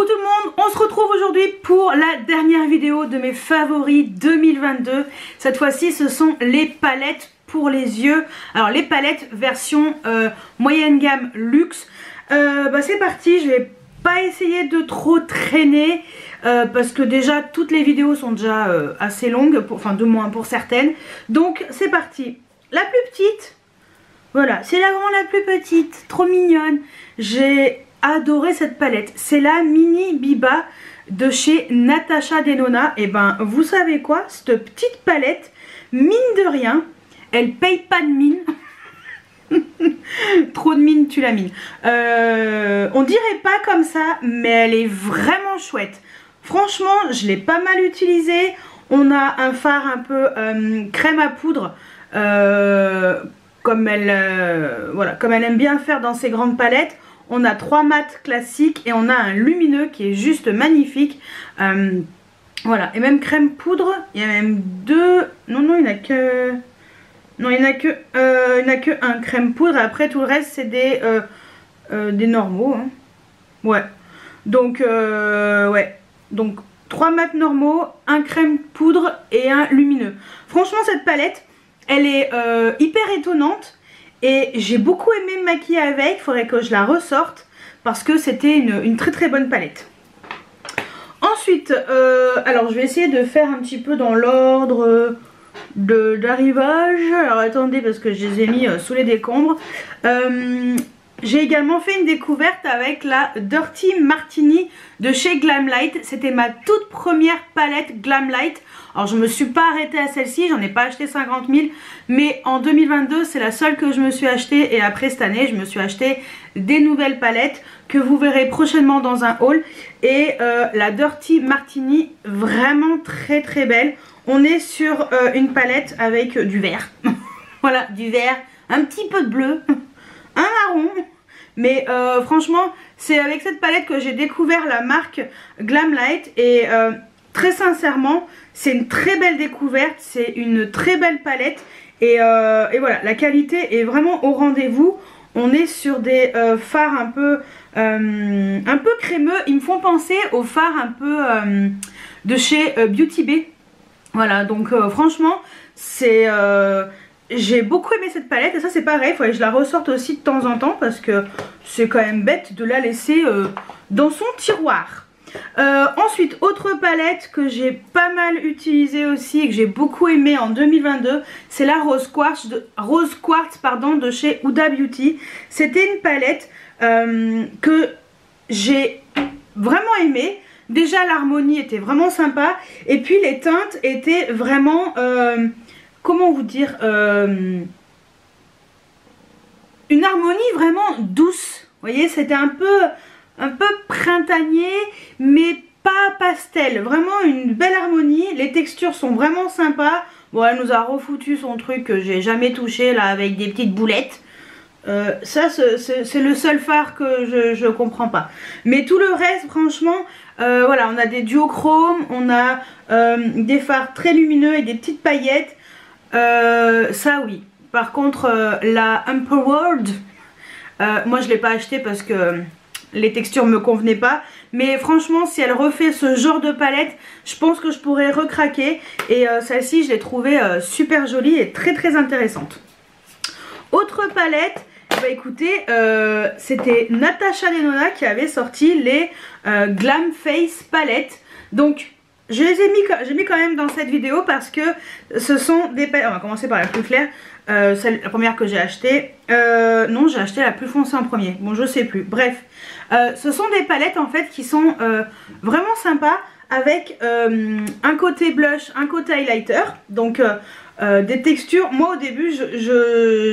Coucou tout le monde, on se retrouve aujourd'hui pour la dernière vidéo de mes favoris 2022. Cette fois-ci ce sont les palettes pour les yeux. Alors les palettes version moyenne gamme luxe. C'est parti, je vais pas essayer de trop traîner parce que déjà toutes les vidéos sont déjà assez longues, enfin de moins pour certaines. Donc c'est parti. La plus petite, voilà, c'est vraiment la plus petite, trop mignonne. J'ai adoré cette palette, c'est la Mini Biba de chez Natasha Denona. Et ben vous savez quoi, cette petite palette, mine de rien, elle paye pas de mine. Trop de mine, tu la mine. On dirait pas comme ça, mais elle est vraiment chouette. Franchement, je l'ai pas mal utilisée. On a un fard un peu crème à poudre, comme elle aime bien faire dans ses grandes palettes. On a 3 mats classiques et on a un lumineux qui est juste magnifique. Voilà, et même crème poudre, il y a même 2. Non, il n'y en a que. Non, il n'y en a que un crème poudre. Après, tout le reste, c'est des normaux. Hein. Ouais. Donc, Donc, 3 mats normaux, un crème poudre et un lumineux. Franchement, cette palette, elle est hyper étonnante. Et j'ai beaucoup aimé me maquiller avec. Il faudrait que je la ressorte parce que c'était une très très bonne palette. Ensuite, alors je vais essayer de faire un petit peu dans l'ordre d'arrivage. Alors attendez, parce que je les ai mis sous les décombres. J'ai également fait une découverte avec la Dirty Martini de chez Glamlite. C'était ma toute première palette Glamlite. Alors je me suis pas arrêtée à celle-ci, j'en ai pas acheté 50 000. Mais en 2022 c'est la seule que je me suis achetée. Et après cette année je me suis acheté des nouvelles palettes que vous verrez prochainement dans un haul. Et la Dirty Martini, vraiment très très belle. On est sur une palette avec du vert. Voilà, du vert, un petit peu de bleu, un marron. Mais franchement, c'est avec cette palette que j'ai découvert la marque Glamlite. Et très sincèrement, c'est une très belle découverte. C'est une très belle palette. Et voilà, la qualité est vraiment au rendez-vous. On est sur des fards un peu crémeux. Ils me font penser aux fards un peu de chez Beauty Bay. Voilà, donc franchement, c'est... j'ai beaucoup aimé cette palette et ça c'est pareil, il faudrait que je la ressorte aussi de temps en temps parce que c'est quand même bête de la laisser dans son tiroir. Ensuite, autre palette que j'ai pas mal utilisée aussi et que j'ai beaucoup aimé en 2022, c'est la Rose Quartz de chez Huda Beauty. C'était une palette que j'ai vraiment aimée. Déjà l'harmonie était vraiment sympa et puis les teintes étaient vraiment... comment vous dire, une harmonie vraiment douce. Vous voyez, c'était un peu printanier, mais pas pastel. Vraiment une belle harmonie. Les textures sont vraiment sympas. Bon, elle nous a refoutu son truc que j'ai jamais touché là avec des petites boulettes. Ça c'est le seul fard que je comprends pas. Mais tout le reste, franchement, voilà, on a des duochromes, on a des fards très lumineux et des petites paillettes. Ça oui. Par contre la Empowered, moi je l'ai pas acheté parce que les textures me convenaient pas. Mais franchement si elle refait ce genre de palette, je pense que je pourrais recraquer. Et celle-ci je l'ai trouvée super jolie et très très intéressante. Autre palette, bah écoutez, c'était Natasha Denona qui avait sorti les Glam Face palettes. Donc j'ai mis quand même dans cette vidéo parce que ce sont des palettes. On va commencer par la plus claire, la première que j'ai achetée. Non, j'ai acheté la plus foncée en premier. Bon, je sais plus. Bref, ce sont des palettes en fait qui sont vraiment sympas avec un côté blush, un côté highlighter. Donc des textures. Moi au début,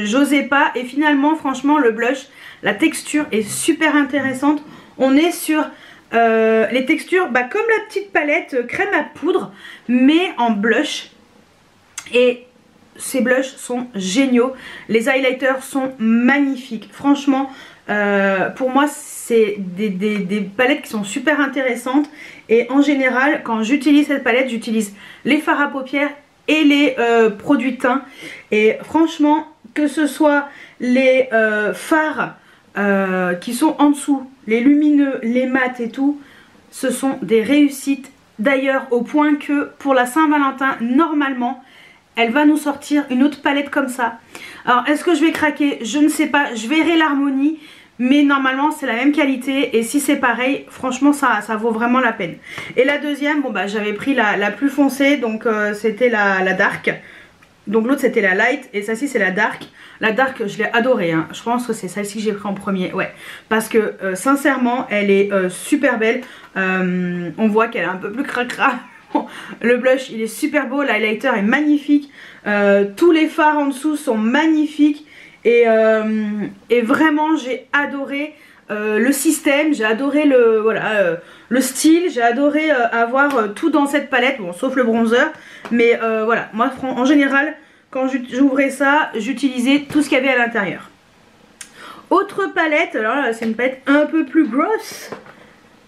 j'osais pas et finalement, franchement, le blush, la texture est super intéressante. On est sur les textures comme la petite palette crème à poudre mais en blush et ces blushs sont géniaux, les highlighters sont magnifiques, franchement pour moi c'est des palettes qui sont super intéressantes. Et en général quand j'utilise cette palette, j'utilise les fards à paupières et les produits teints. Et franchement, que ce soit les fards qui sont en dessous, les lumineux, les mats et tout, ce sont des réussites. D'ailleurs, au point que pour la Saint-Valentin, normalement, elle va nous sortir une autre palette comme ça. Alors, est-ce que je vais craquer? Je ne sais pas. Je verrai l'harmonie. Mais normalement, c'est la même qualité. Et si c'est pareil, franchement, ça vaut vraiment la peine. Et la deuxième, bon bah j'avais pris la plus foncée. Donc c'était la dark. Donc l'autre c'était la light. Et celle-ci c'est la dark. La dark, je l'ai adorée. Hein. Je pense que c'est celle-ci que j'ai pris en premier. Ouais. Parce que sincèrement, elle est super belle. On voit qu'elle est un peu plus cracra. Le blush il est super beau, l'highlighter est magnifique, tous les fards en dessous sont magnifiques et vraiment j'ai adoré le système, j'ai adoré le style, j'ai adoré avoir tout dans cette palette, bon sauf le bronzer, mais voilà, moi en général quand j'ouvrais ça j'utilisais tout ce qu'il y avait à l'intérieur. Autre palette, alors là c'est une palette un peu plus grosse,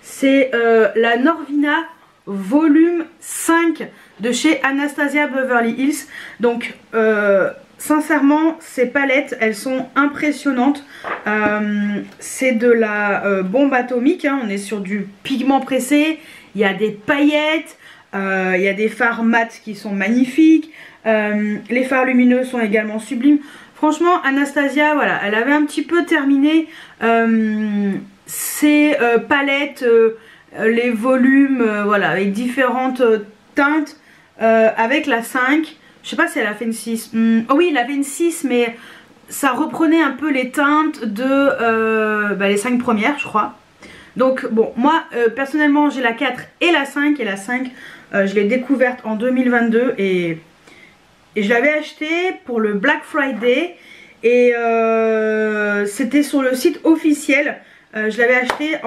c'est la Norvina volume 5 de chez Anastasia Beverly Hills. Donc sincèrement ces palettes elles sont impressionnantes. C'est de la bombe atomique, hein. On est sur du pigment pressé, il y a des paillettes, il y a des fards mat qui sont magnifiques, les fards lumineux sont également sublimes. Franchement Anastasia, voilà, elle avait un petit peu terminé ses palettes, les volumes, voilà, avec différentes teintes, avec la 5. Je sais pas si elle a fait une 6. Oh oui, elle avait une 6, mais ça reprenait un peu les teintes de les 5 premières, je crois. Donc bon, moi personnellement j'ai la 4 et la 5. Et la 5, je l'ai découverte en 2022 et je l'avais achetée pour le Black Friday. Et c'était sur le site officiel. Je l'avais acheté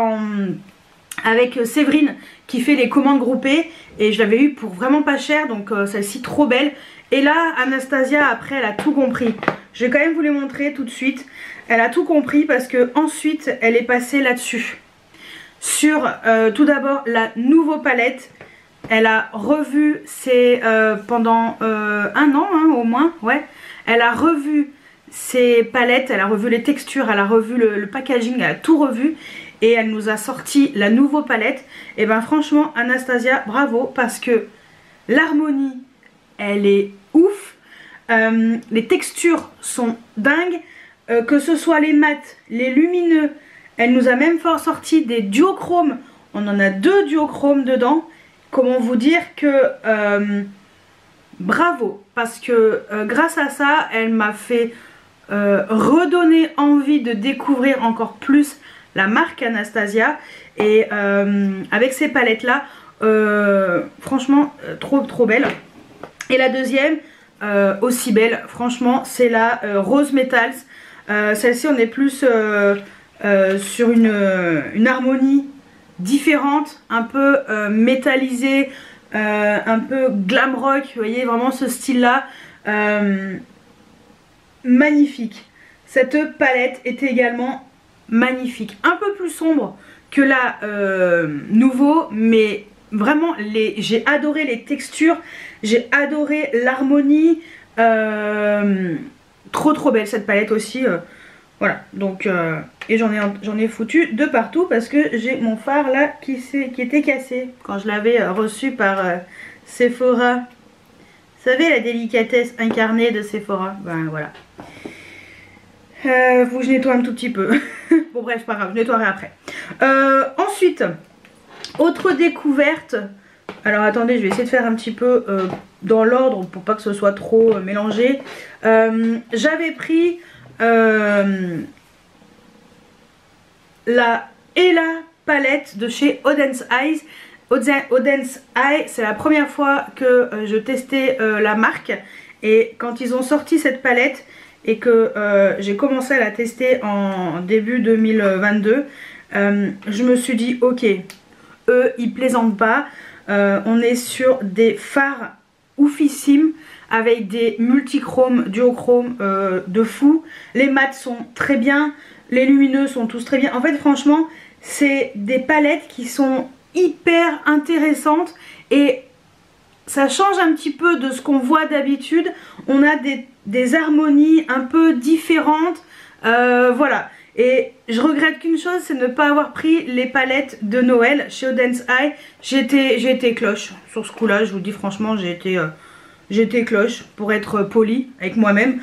avec Séverine qui fait les commandes groupées et je l'avais eu pour vraiment pas cher, donc celle-ci trop belle. Et là Anastasia après elle a tout compris. Je vais quand même vous les montrer tout de suite. Elle a tout compris parce que ensuite elle est passée là-dessus. Sur tout d'abord la nouveau palette. Elle a revu ses pendant un an hein, au moins, ouais. Elle a revu ses palettes, elle a revu les textures, elle a revu le packaging, elle a tout revu. Et elle nous a sorti la nouveau palette. Et ben franchement Anastasia, bravo, parce que l'harmonie elle est ouf, les textures sont dingues, que ce soit les mats, les lumineux. Elle nous a même sorti des duochromes. On en a 2 duochromes dedans. Comment vous dire que bravo, parce que grâce à ça elle m'a fait redonner envie de découvrir encore plus la marque Anastasia. Et avec ces palettes là franchement trop belle. Et la deuxième aussi belle, franchement c'est la Rose Metals. Celle-ci on est plus sur une harmonie différente, un peu métallisée, un peu glam rock, vous voyez vraiment ce style là. Magnifique. Cette palette est également magnifique, un peu plus sombre que la nouveau, mais vraiment j'ai adoré les textures, j'ai adoré l'harmonie, trop belle cette palette aussi. Voilà, donc et j'en ai foutu de partout parce que j'ai mon fard là qui était cassé quand je l'avais reçu par Sephora. Vous savez la délicatesse incarnée de Sephora, ben voilà. Faut que je nettoie un tout petit peu. Bon bref, pas grave, je nettoierai après. Ensuite, autre découverte. Alors attendez, je vais essayer de faire un petit peu dans l'ordre pour pas que ce soit trop mélangé. J'avais pris la Ella palette de chez Odense Eyes. Odense Eye, c'est la première fois que je testais la marque. Et quand ils ont sorti cette palette et que j'ai commencé à la tester en début 2022, je me suis dit ok, eux ils plaisantent pas. On est sur des fards oufissimes avec des multichromes, duochromes de fou. Les mats sont très bien, les lumineux sont tous très bien. En fait franchement c'est des palettes qui sont hyper intéressantes et ça change un petit peu de ce qu'on voit d'habitude. On a des harmonies un peu différentes, voilà. Et je regrette qu'une chose, c'est de ne pas avoir pris les palettes de Noël chez Odense Eye. J'ai été cloche sur ce coup là, je vous dis franchement, j'ai été cloche pour être poli avec moi-même.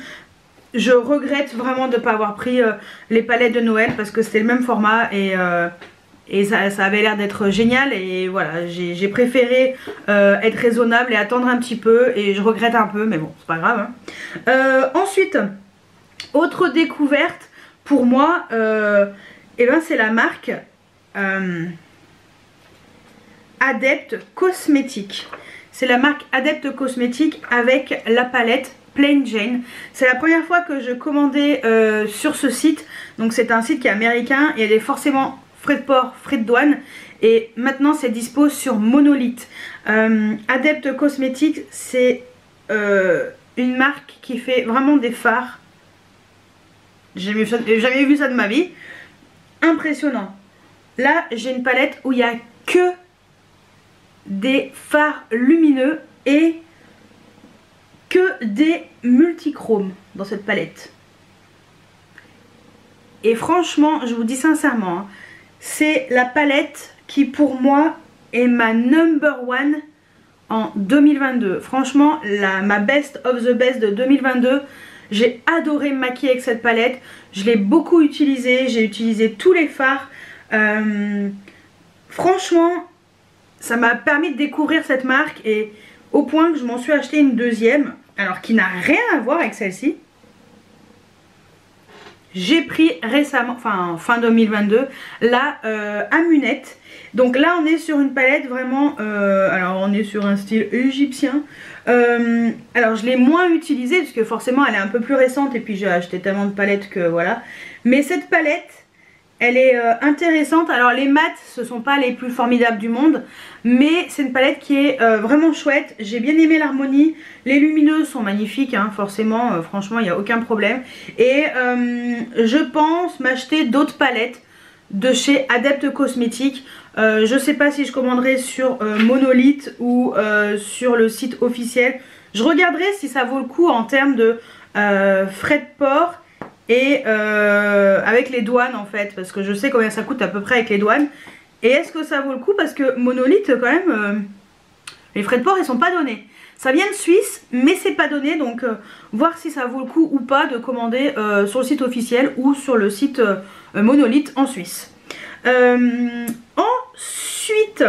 Je regrette vraiment de ne pas avoir pris les palettes de Noël parce que c'était le même format et ça avait l'air d'être génial. Et voilà, j'ai préféré être raisonnable et attendre un petit peu, et je regrette un peu, mais bon, c'est pas grave, hein. Ensuite, autre découverte pour moi, et ben c'est la marque Adept Cosmetics. C'est la marque Adept Cosmetics avec la palette Plain Jane. C'est la première fois que je commandais sur ce site. Donc c'est un site qui est américain et il y a forcément frais de port, frais de douane. Et maintenant c'est dispo sur Monolith. Adept Cosmetics, c'est une marque qui fait vraiment des fards. J'ai jamais vu ça de ma vie. Impressionnant. Là j'ai une palette où il n'y a que des fards lumineux et que des multichromes dans cette palette. Et franchement, je vous dis sincèrement, hein, c'est la palette qui pour moi est ma number one en 2022. Franchement, ma best of the best de 2022. J'ai adoré me maquiller avec cette palette. Je l'ai beaucoup utilisée. J'ai utilisé tous les fards. Franchement, ça m'a permis de découvrir cette marque, et au point que je m'en suis acheté une deuxième, alors qui n'a rien à voir avec celle-ci. J'ai pris récemment, enfin fin 2022, la Amunette. Donc là on est sur une palette vraiment, alors on est sur un style égyptien. Alors je l'ai moins utilisée parce que forcément elle est un peu plus récente, et puis j'ai acheté tellement de palettes que voilà. Mais cette palette, elle est intéressante. Alors les mats, ce sont pas les plus formidables du monde, mais c'est une palette qui est vraiment chouette. J'ai bien aimé l'harmonie. Les lumineuses sont magnifiques, hein, forcément, franchement il n'y a aucun problème. Et je pense m'acheter d'autres palettes de chez Adept Cosmetics. Je sais pas si je commanderai sur Monolith ou sur le site officiel. Je regarderai si ça vaut le coup en termes de frais de port et avec les douanes en fait, parce que je sais combien ça coûte à peu près avec les douanes. Et est-ce que ça vaut le coup, parce que Monolith quand même, les frais de port ils sont pas donnés. Ça vient de Suisse mais c'est pas donné, donc voir si ça vaut le coup ou pas de commander sur le site officiel ou sur le site Monolith en Suisse. Ensuite,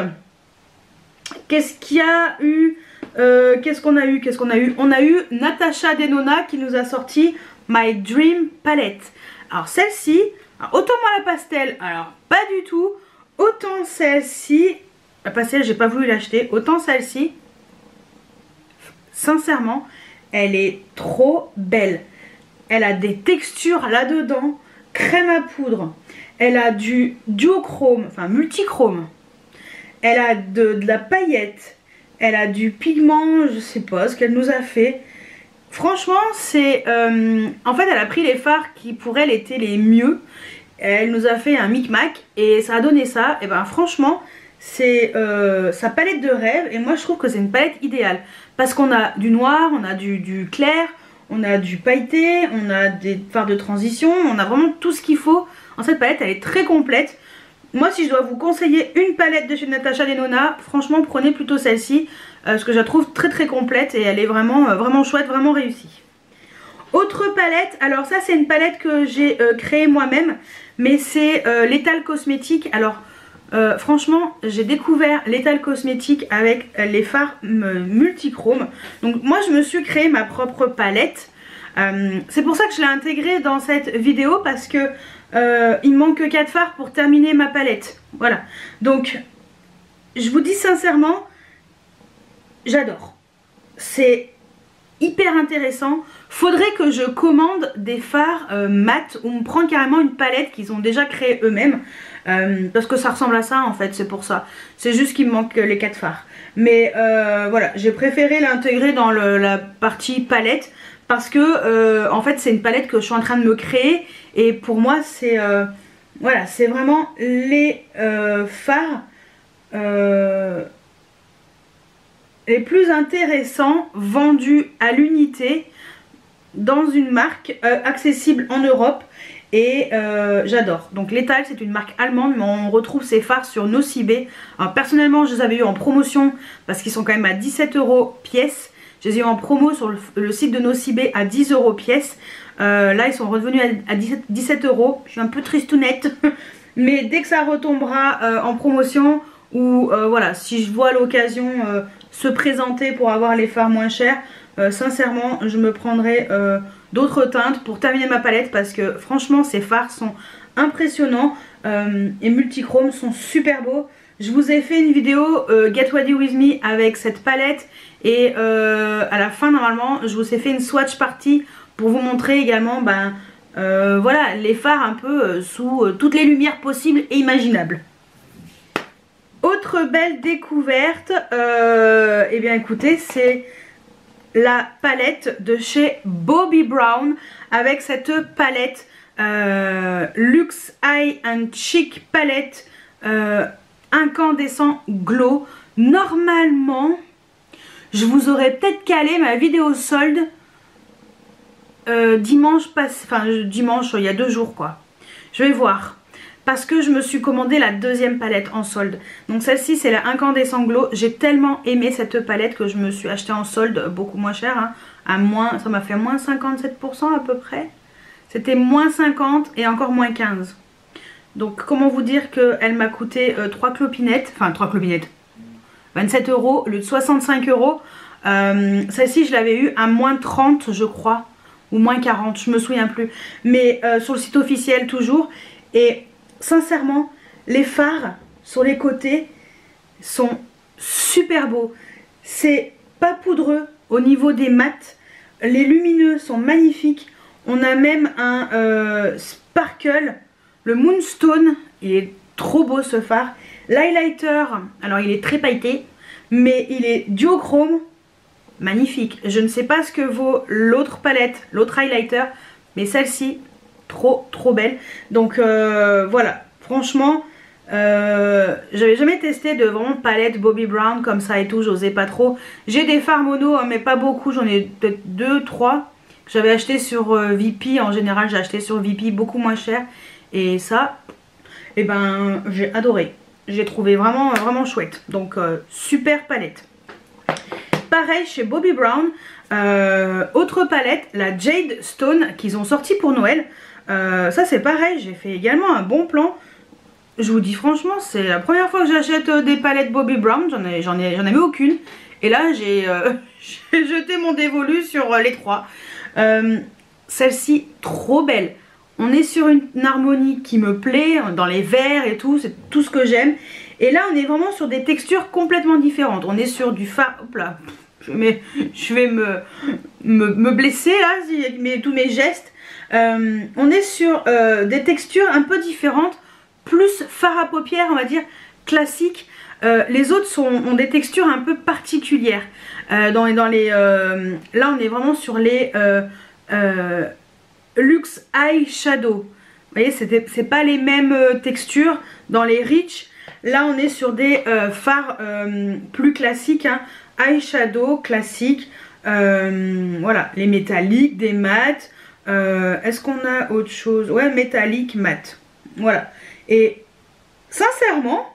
qu'est-ce qu'il y a eu, qu'est-ce qu'on a eu? On a eu Natasha Denona qui nous a sorti My Dream Palette. Alors celle-ci, autant moi la pastel, alors pas du tout. Autant celle-ci, la pastel j'ai pas voulu l'acheter. Autant celle-ci, sincèrement, elle est trop belle. Elle a des textures là-dedans, crème à poudre. Elle a du duochrome, enfin multichrome. Elle a de la paillette. Elle a du pigment, je sais pas ce qu'elle nous a fait. Franchement, c'est... en fait, elle a pris les fards qui pour elle étaient les mieux. Elle nous a fait un micmac et ça a donné ça. Et ben franchement, c'est sa palette de rêve. Et moi, je trouve que c'est une palette idéale. Parce qu'on a du noir, on a du clair, on a du pailleté, on a des fards de transition. On a vraiment tout ce qu'il faut. En cette palette, elle est très complète. Moi, si je dois vous conseiller une palette de chez Natasha Denona, franchement, prenez plutôt celle-ci. Parce que je la trouve très très complète et elle est vraiment, vraiment chouette, vraiment réussie. Autre palette, alors ça c'est une palette que j'ai créée moi-même, mais c'est Lethal Cosmetics. Alors franchement, j'ai découvert Lethal Cosmetics avec les fards multichromes. Donc moi je me suis créé ma propre palette. C'est pour ça que je l'ai intégrée dans cette vidéo, parce que il me manque que 4 fards pour terminer ma palette. Voilà, donc je vous dis sincèrement, j'adore. C'est hyper intéressant. Faudrait que je commande des fards mat, où on prend carrément une palette qu'ils ont déjà créée eux-mêmes, parce que ça ressemble à ça en fait, c'est pour ça. C'est juste qu'il me manque les 4 fards. Mais voilà, j'ai préféré l'intégrer dans la partie palette, parce que en fait c'est une palette que je suis en train de me créer, et pour moi c'est voilà, c'est vraiment les fards les plus intéressants vendus à l'unité dans une marque accessible en Europe. Et j'adore. Donc Lethal, c'est une marque allemande, mais on retrouve ces fards sur Nocibé. Alors personnellement, je les avais eu en promotion parce qu'ils sont quand même à 17 € pièce. Je les ai eu en promo sur le site de Nocibé à 10 € pièce. Là, ils sont revenus à 17 €. Je suis un peu tristounette. Mais dès que ça retombera en promotion, ou voilà, si je vois l'occasion se présenter pour avoir les fards moins chers, sincèrement, je me prendrai d'autres teintes pour terminer ma palette parce que franchement ces fards sont impressionnants et multichromes sont super beaux. Je vous ai fait une vidéo Get Ready With Me avec cette palette et à la fin normalement je vous ai fait une swatch party pour vous montrer également voilà, les fards un peu sous toutes les lumières possibles et imaginables. Autre belle découverte, et bien écoutez, c'est la palette de chez Bobbi Brown avec cette palette Luxe Eye and Cheek palette incandescent glow. Normalement je vous aurais peut-être calé ma vidéo solde dimanche il y a 2 jours quoi. Je vais voir parce que je me suis commandé la deuxième palette en solde. Donc celle-ci c'est la incandescent glow. J'ai tellement aimé cette palette que je me suis acheté en solde beaucoup moins cher hein, à moins, ça m'a fait moins 57% à peu près. C'était moins 50 et encore moins 15. Donc comment vous dire qu'elle m'a coûté 3 clopinettes, enfin 3 clopinettes, 27 € au lieu de 65 €. Celle-ci je l'avais eu à moins 30 je crois, ou moins 40, je me souviens plus. Mais sur le site officiel toujours. Et sincèrement, les fards sur les côtés sont super beaux. C'est pas poudreux au niveau des mats. Les lumineux sont magnifiques. On a même un sparkle, le Moonstone. Il est trop beau ce phare. L'highlighter, alors il est très pailleté, mais il est duochrome. Magnifique. Je ne sais pas ce que vaut l'autre palette, l'autre highlighter, mais celle-ci, trop belle. Donc voilà, franchement, j'avais jamais testé de vraiment palette Bobbi Brown comme ça et tout, j'osais pas trop. J'ai des fards mono, hein, mais pas beaucoup, j'en ai peut-être 2, 3 que j'avais acheté sur VP. En général, j'ai acheté sur VP beaucoup moins cher. Et ça, eh ben, j'ai adoré. J'ai trouvé vraiment chouette. Donc, super palette. Pareil chez Bobbi Brown, autre palette, la Jade Stone qu'ils ont sorti pour Noël. Ça c'est pareil, j'ai fait également un bon plan. Je vous dis franchement, c'est la première fois que j'achète des palettes Bobbi Brown, j'en avais aucune. Et là j'ai jeté mon dévolu sur les 3. Celle-ci, trop belle. On est sur une harmonie qui me plaît, dans les verts et tout, c'est tout ce que j'aime. Et là on est vraiment sur des textures complètement différentes. On est sur du fard, hop là, je vais me blesser là, avec tous mes gestes. On est sur des textures un peu différentes, plus fard à paupières on va dire, classique. Les autres ont des textures un peu particulières. Là on est vraiment sur les Luxe Eye Shadow. Vous voyez, c'est pas les mêmes textures. Dans les Rich, là on est sur des fards plus classiques, hein. Eyeshadow classique, voilà, les métalliques, des mats. Est-ce qu'on a autre chose? Ouais, métallique, mat. Voilà. Et sincèrement,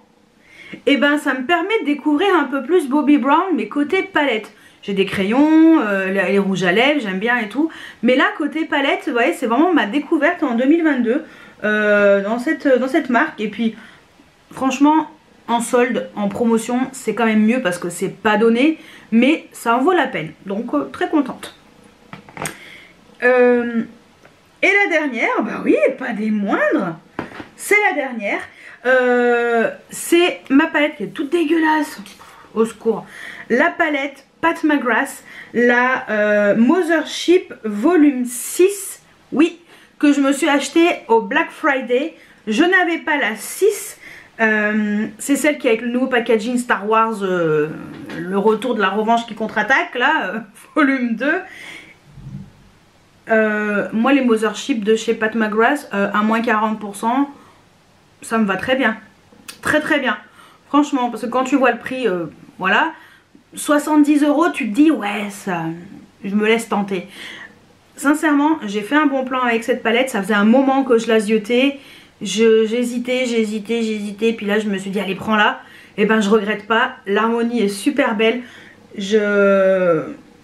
eh ben, ça me permet de découvrir un peu plus Bobbi Brown, mais côté palette. J'ai des crayons, les rouges à lèvres, j'aime bien et tout. Mais là, côté palette, vous voyez, c'est vraiment ma découverte en 2022 dans cette marque. Et puis, franchement, en solde, en promotion, c'est quand même mieux parce que c'est pas donné, mais ça en vaut la peine. Donc, très contente. Et la dernière, bah oui, pas des moindres, c'est la dernière. C'est ma palette qui est toute dégueulasse. Au secours. La palette Pat McGrath, la Mothership volume 6. Oui, que je me suis achetée au Black Friday. Je n'avais pas la 6. C'est celle qui est avec le nouveau packaging Star Wars, le retour de la revanche qui contre-attaque, là, volume 2. Moi les Mothership de chez Pat McGrath à moins 40%, ça me va très bien. Très bien. Franchement, parce que quand tu vois le prix, voilà, 70 €, tu te dis ouais, ça, je me laisse tenter. sincèrement, j'ai fait un bon plan avec cette palette. Ça faisait un moment que je la ziotais. J'hésitais. Puis là, je me suis dit, allez, prends-la. Et ben, je regrette pas. L'harmonie est super belle.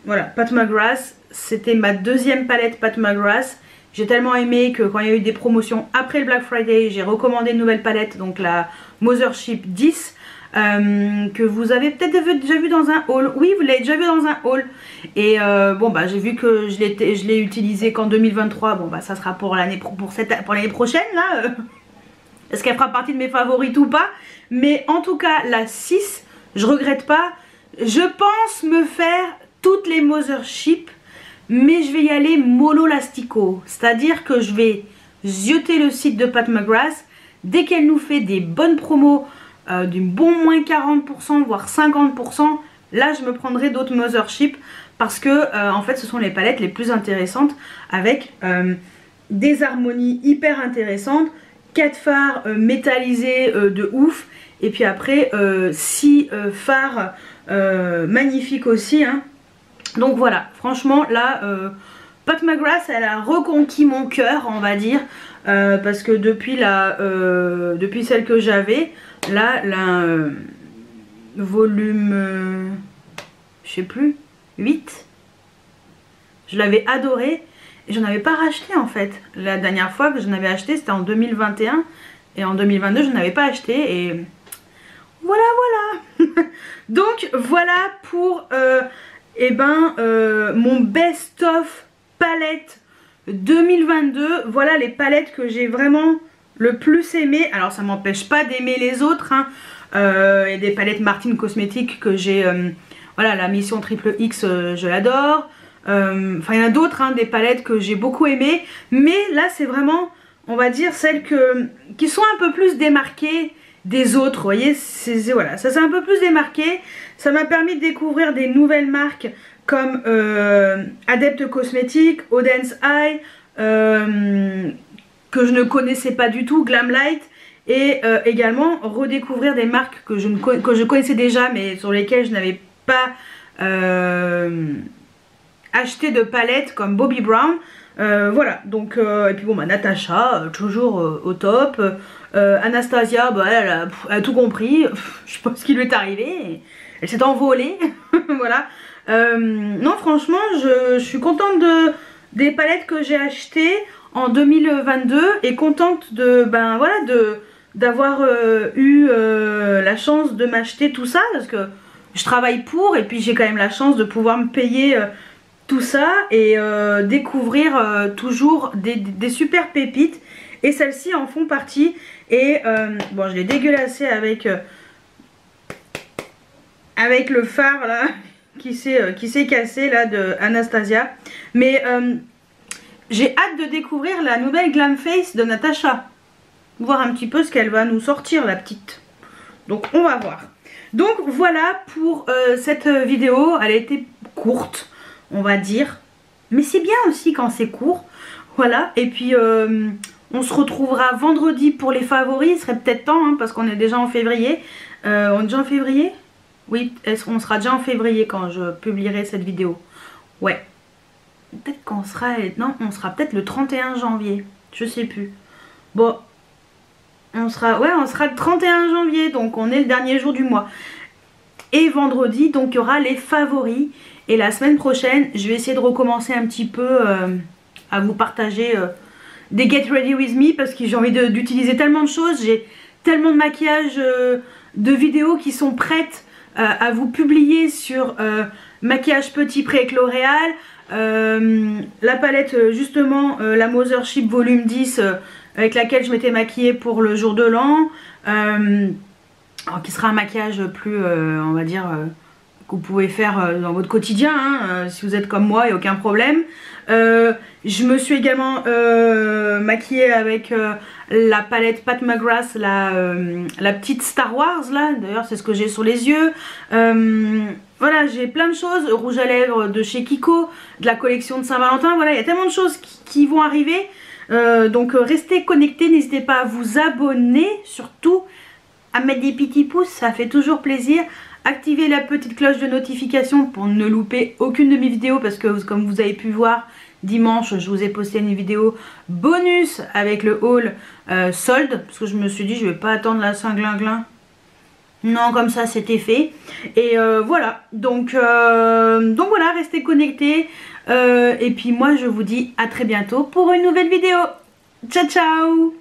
Voilà, Pat McGrath. C'était ma deuxième palette Pat McGrath. J'ai tellement aimé que quand il y a eu des promotions après le Black Friday, j'ai recommandé une nouvelle palette, donc la Mothership 10. Que vous avez peut-être déjà vu dans un haul. Oui, vous l'avez déjà vu dans un haul. Et bon bah j'ai vu que je l'ai utilisé qu'en 2023. Bon bah ça sera pour l'année prochaine là. Est-ce qu'elle fera partie de mes favorites ou pas? Mais en tout cas la 6, je regrette pas. Je pense me faire toutes les Mothership, mais je vais y aller mollo lastico. C'est-à-dire que je vais zioter le site de Pat McGrath. Dès qu'elle nous fait des bonnes promos, du bon moins 40% voire 50%, là je me prendrai d'autres Mothership parce que en fait ce sont les palettes les plus intéressantes avec des harmonies hyper intéressantes, 4 fards métallisés de ouf, et puis après 6 fards magnifiques aussi hein. Donc voilà, franchement là Pat McGrath elle a reconquis mon cœur on va dire, parce que depuis celle que j'avais là, volume, je sais plus, 8. Je l'avais adoré et j'en avais pas racheté en fait. La dernière fois que j'en avais acheté c'était en 2021 et en 2022 je n'avais pas acheté et voilà. Donc voilà pour mon best-of palette 2022. Voilà les palettes que j'ai vraiment le plus aimé. Alors ça m'empêche pas d'aimer les autres hein. Il y a des palettes Martin Cosmetics que j'ai, voilà la Mission Triple X je l'adore, enfin il y en a d'autres hein, des palettes que j'ai beaucoup aimé, mais là c'est vraiment on va dire celles qui sont un peu plus démarquées des autres, vous voyez, voilà, ça s'est un peu plus démarqué. Ça m'a permis de découvrir des nouvelles marques comme Adept Cosmetics, Odense Eye, que je ne connaissais pas du tout, Glamlight, et également redécouvrir des marques que je connaissais déjà mais sur lesquelles je n'avais pas acheté de palettes comme Bobbi Brown. Voilà, donc et puis bon bah Natasha toujours au top, Anastasia bah, elle a tout compris, je sais pas ce qui lui est arrivé, elle s'est envolée. Voilà, non franchement je suis contente des palettes que j'ai achetées en 2022 et contente de d'avoir eu la chance de m'acheter tout ça parce que je travaille pour et puis j'ai quand même la chance de pouvoir me payer tout ça et découvrir toujours des super pépites, et celles-ci en font partie. Et bon je l'ai dégueulassé avec le phare là qui s'est cassé là de Anastasia, mais j'ai hâte de découvrir la nouvelle Glam Face de Natasha, voir un petit peu ce qu'elle va nous sortir la petite, donc on va voir. Donc voilà pour cette vidéo, elle a été courte on va dire, mais c'est bien aussi quand c'est court. Voilà, et puis on se retrouvera vendredi pour les favoris, il serait peut-être temps hein, parce qu'on est déjà en février. On est déjà en février? Oui, on sera déjà en février quand je publierai cette vidéo. Ouais, peut-être qu'on sera, non, on sera peut-être le 31 janvier, je sais plus. Bon, on sera le 31 janvier, donc on est le dernier jour du mois. Et vendredi, donc il y aura les favoris. Et la semaine prochaine, je vais essayer de recommencer un petit peu à vous partager des Get Ready With Me, parce que j'ai envie d'utiliser tellement de choses. J'ai tellement de maquillage, de vidéos qui sont prêtes à vous publier sur Maquillage Petit Prix avec L'Oréal. La palette justement, la Mothership volume 10 avec laquelle je m'étais maquillée pour le jour de l'an. Qui sera un maquillage plus, on va dire... que vous pouvez faire dans votre quotidien hein, si vous êtes comme moi, il n'y a aucun problème. Je me suis également maquillée avec la palette Pat McGrath, la petite Star Wars là, d'ailleurs c'est ce que j'ai sur les yeux. Voilà, j'ai plein de choses, rouge à lèvres de chez Kiko, de la collection de Saint-Valentin, voilà, il y a tellement de choses qui vont arriver. Donc restez connectés, n'hésitez pas à vous abonner, surtout à mettre des petits pouces, ça fait toujours plaisir. Activez la petite cloche de notification pour ne louper aucune de mes vidéos, parce que comme vous avez pu voir, dimanche, je vous ai posté une vidéo bonus avec le haul solde. Parce que je me suis dit, je vais pas attendre la Saint-Glinglin. Non, comme ça c'était fait. Et voilà, donc voilà, restez connectés. Et puis moi je vous dis à très bientôt pour une nouvelle vidéo. Ciao ciao.